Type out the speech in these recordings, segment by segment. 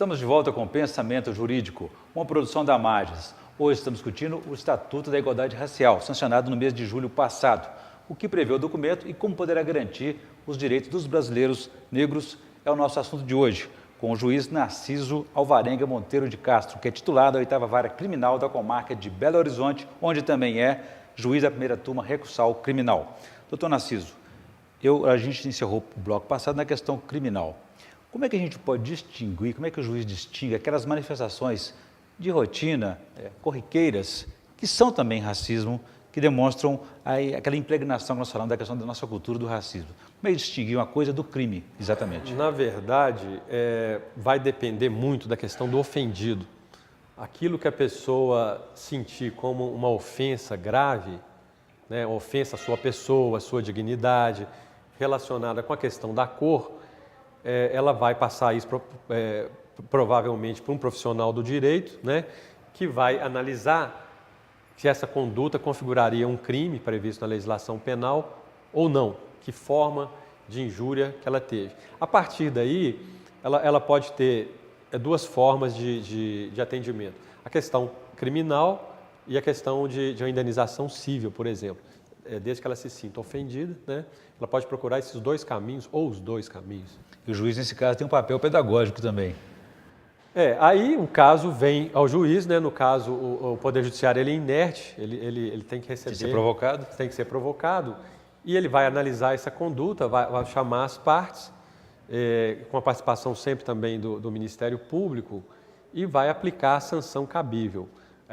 Estamos de volta com o Pensamento Jurídico, uma produção da Mages. Hoje estamos discutindo o Estatuto da Igualdade Racial, sancionado no mês de julho passado. O que prevê o documento e como poderá garantir os direitos dos brasileiros negros é o nosso assunto de hoje, com o juiz Narciso Alvarenga Monteiro de Castro, que é titular da 8ª Vara Criminal da Comarca de Belo Horizonte, onde também é juiz da primeira turma recursal criminal. Doutor Narciso, a gente encerrou o bloco passado na questão criminal. Como é que a gente pode distinguir, como é que o juiz distingue aquelas manifestações de rotina, corriqueiras, que são também racismo, que demonstram aquela impregnação que nós falamos da questão da nossa cultura do racismo? Como é que distinguir uma coisa do crime, exatamente? Na verdade, vai depender muito da questão do ofendido. Aquilo que a pessoa sentir como uma ofensa grave, né, ofensa à sua pessoa, à sua dignidade, relacionada com a questão da cor, ela vai passar isso provavelmente para um profissional do direito, né, que vai analisar se essa conduta configuraria um crime previsto na legislação penal ou não, que forma de injúria que ela teve. A partir daí, ela pode ter duas formas de atendimento. A questão criminal e a questão de uma indenização civil, por exemplo. Desde que ela se sinta ofendida, né, ela pode procurar esses dois caminhos ou os dois caminhos. E o juiz, nesse caso, tem um papel pedagógico também. Aí um caso vem ao juiz, né? No caso o Poder Judiciário ele é inerte, ele tem que receber... Tem que ser provocado? Tem que ser provocado e ele vai analisar essa conduta, vai chamar as partes, com a participação sempre também do Ministério Público e vai aplicar a sanção cabível.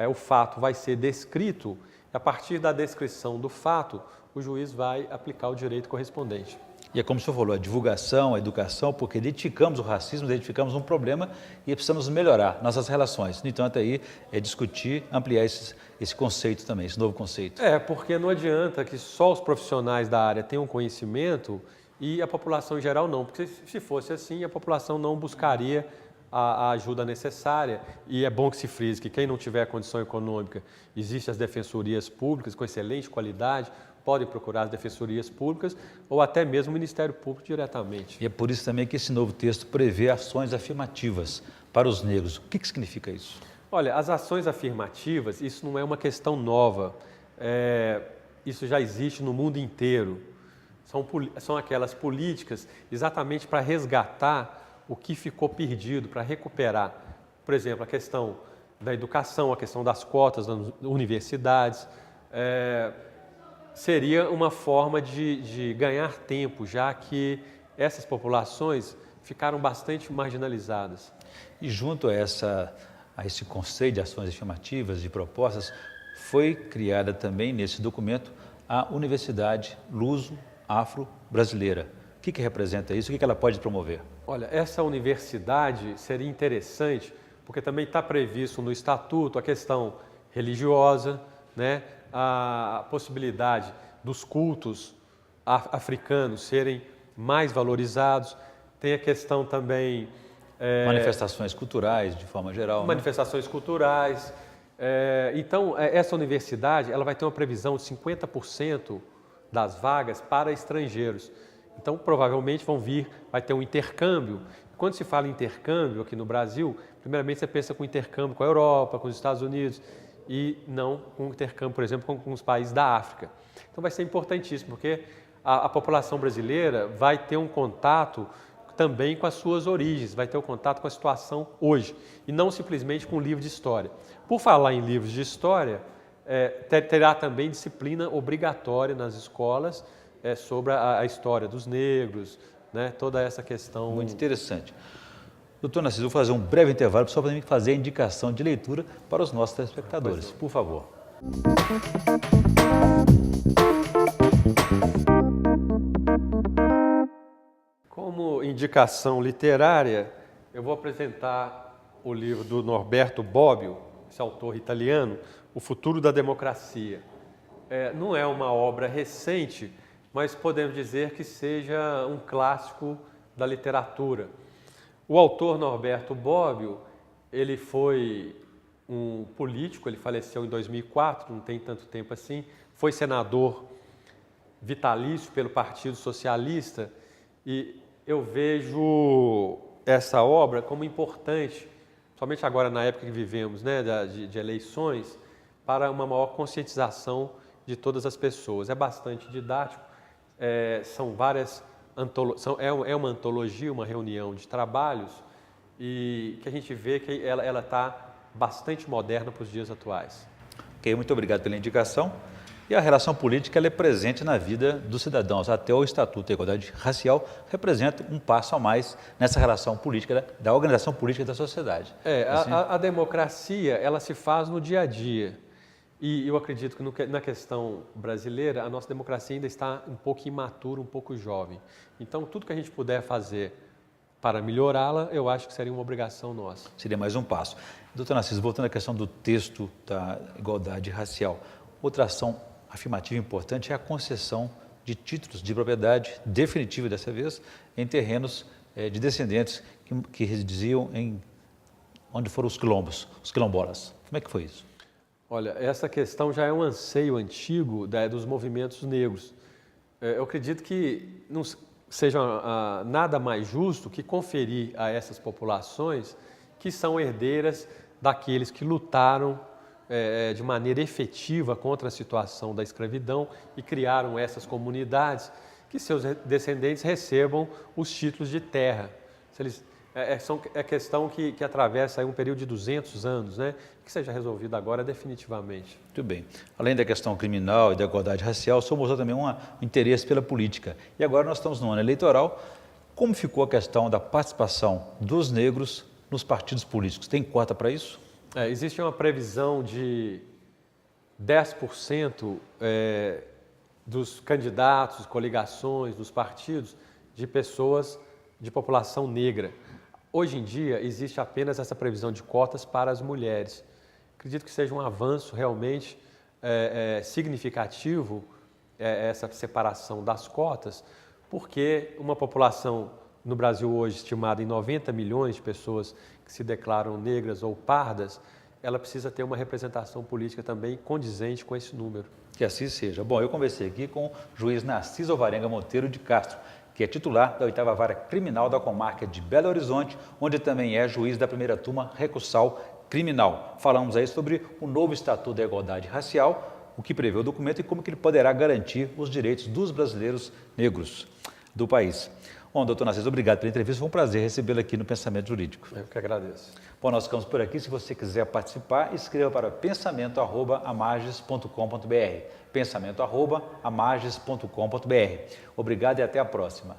O fato vai ser descrito e a partir da descrição do fato, o juiz vai aplicar o direito correspondente. E é como o senhor falou, a divulgação, a educação, porque identificamos o racismo, identificamos um problema e precisamos melhorar nossas relações. No entanto, aí é discutir, ampliar esse conceito também, esse novo conceito. Porque não adianta que só os profissionais da área tenham conhecimento e a população em geral não, porque se fosse assim, a população não buscaria a ajuda necessária. E é bom que se frise que quem não tiver condição econômica, existem as defensorias públicas com excelente qualidade, podem procurar as defensorias públicas ou até mesmo o Ministério Público diretamente. E é por isso também que esse novo texto prevê ações afirmativas para os negros. O que significa isso? Olha, as ações afirmativas, isso não é uma questão nova. Isso já existe no mundo inteiro. São aquelas políticas exatamente para resgatar o que ficou perdido, para recuperar. Por exemplo, a questão da educação, a questão das cotas das universidades. Seria uma forma de ganhar tempo, já que essas populações ficaram bastante marginalizadas. E junto a esse conceito de ações afirmativas e propostas, foi criada também nesse documento a Universidade Luso-Afro-Brasileira. O que representa isso? O que ela pode promover? Olha, essa universidade seria interessante, porque também está previsto no Estatuto a questão religiosa, né? A possibilidade dos cultos africanos serem mais valorizados, tem a questão também... manifestações culturais, de forma geral. Manifestações culturais. Então, essa universidade ela vai ter uma previsão de 50% das vagas para estrangeiros. Então, provavelmente vai ter um intercâmbio. Quando se fala em intercâmbio aqui no Brasil, primeiramente você pensa com intercâmbio com a Europa, com os Estados Unidos, e não com intercâmbio, por exemplo, com os países da África. Então vai ser importantíssimo, porque a população brasileira vai ter um contato também com as suas origens, vai ter um contato com a situação hoje, e não simplesmente com o livro de história. Por falar em livros de história, terá também disciplina obrigatória nas escolas sobre a história dos negros, né, toda essa questão... Muito interessante. Doutor Narciso, vou fazer um breve intervalo só para mim fazer a indicação de leitura para os nossos telespectadores. Por favor. Como indicação literária, eu vou apresentar o livro do Norberto Bobbio, esse autor italiano, O Futuro da Democracia. Não é uma obra recente, mas podemos dizer que seja um clássico da literatura. O autor Norberto Bobbio, ele foi um político, ele faleceu em 2004, não tem tanto tempo assim, foi senador vitalício pelo Partido Socialista e eu vejo essa obra como importante, somente agora na época que vivemos, né, de eleições, para uma maior conscientização de todas as pessoas. É bastante didático, são várias é uma antologia, uma reunião de trabalhos e que a gente vê que ela está bastante moderna para os dias atuais. Ok, muito obrigado pela indicação. E a relação política ela é presente na vida dos cidadãos. Até o Estatuto da Igualdade Racial representa um passo a mais nessa relação política, da organização política da sociedade. Assim, A democracia ela se faz no dia a dia. E eu acredito que na questão brasileira, a nossa democracia ainda está um pouco imatura, um pouco jovem. Então, tudo que a gente puder fazer para melhorá-la, eu acho que seria uma obrigação nossa. seria mais um passo. Doutor Narciso, voltando à questão do texto da igualdade racial, outra ação afirmativa importante é a concessão de títulos de propriedade definitiva dessa vez em terrenos de descendentes que residiam onde foram os quilombos, os quilombolas. Como é que foi isso? Olha, essa questão já é um anseio antigo dos movimentos negros. Eu acredito que não seja nada mais justo que conferir a essas populações que são herdeiras daqueles que lutaram de maneira efetiva contra a situação da escravidão e criaram essas comunidades, que seus descendentes recebam os títulos de terra. É questão que atravessa aí um período de 200 anos, né? Que seja resolvido agora definitivamente. Muito bem. Além da questão criminal e da igualdade racial, só mostrou também um interesse pela política. E agora nós estamos no ano eleitoral. Como ficou a questão da participação dos negros nos partidos políticos? Tem cota para isso? Existe uma previsão de 10% dos candidatos, coligações, dos partidos, de pessoas de população negra. Hoje em dia, existe apenas essa previsão de cotas para as mulheres. Acredito que seja um avanço realmente significativo essa separação das cotas, porque uma população no Brasil hoje estimada em 90 milhões de pessoas que se declaram negras ou pardas, ela precisa ter uma representação política também condizente com esse número. Que assim seja. Bom, eu conversei aqui com o juiz Narciso Alvarenga Monteiro de Castro, que é titular da 8ª Vara Criminal da Comarca de Belo Horizonte, onde também é juiz da primeira turma recursal criminal. Falamos aí sobre o novo Estatuto da Igualdade Racial, o que prevê o documento e como que ele poderá garantir os direitos dos brasileiros negros do país. Bom, doutor Narciso, obrigado pela entrevista, foi um prazer recebê-lo aqui no Pensamento Jurídico. Eu que agradeço. Bom, nós ficamos por aqui. Se você quiser participar, escreva para pensamento@amages.com.br. pensamento@amages.com.br. Obrigado e até a próxima.